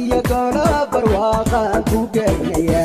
iyo goolo barwaaqaan ku geynaya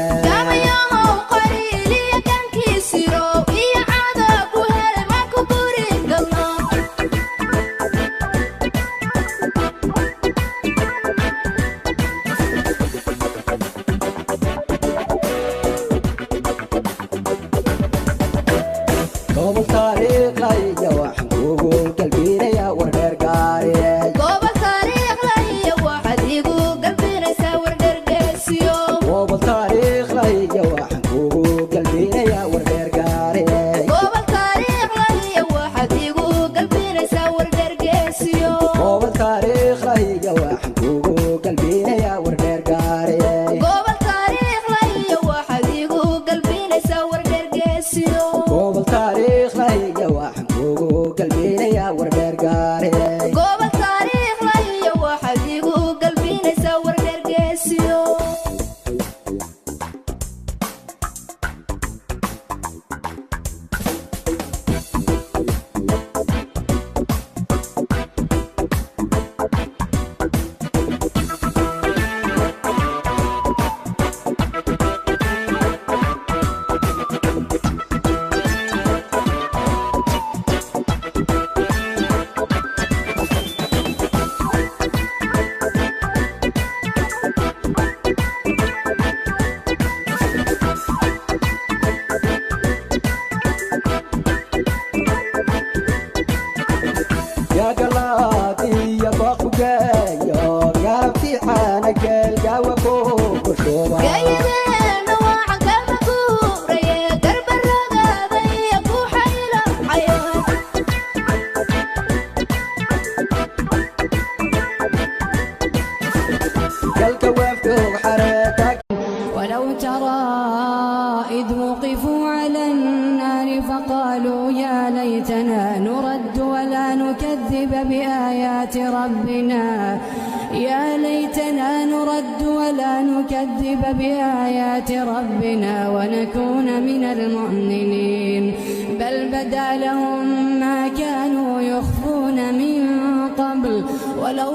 Gobol taariikh la iyo waxaan kugu galbinaya wardheer gaari Gobol taariikh la iyo waxaad igu galbinaysaa wardheer geesiyo Gobol taariikh la iyo waxaan kugu galbinaya wardheer gaari Gobol taariikh la iyo waxaad igu galbinaysaa wardheer geesiyo Gobol taariikh la iyo waxaan kugu galbinaya wardheer gaari Gobol taariikh la iyo waxaad igu galbinaysaa wardheer geesiyo Gobol taariikh la iyo waxaan kugu galbinaya wardheer gaari Gobol taariikh la iyo waxaad igu galbinaysaa wardheer geesiyo يا قلبي يا بخوجي يا ربي حنا قال جاوبك وشوبا قايدنا وعن قلبك يا قرب الرقابة يا ابو حيلة حياة قلك وفتوق حرتك ولو ترى إذ وقفوا على النار فقالوا يا ليتنا نرد ولا نكذب بآيات ربنا يا ليتنا نرد ولا نكذب بآيات ربنا ونكون من المؤمنين بل بدا لهم ما كانوا يخفون من قبل ولو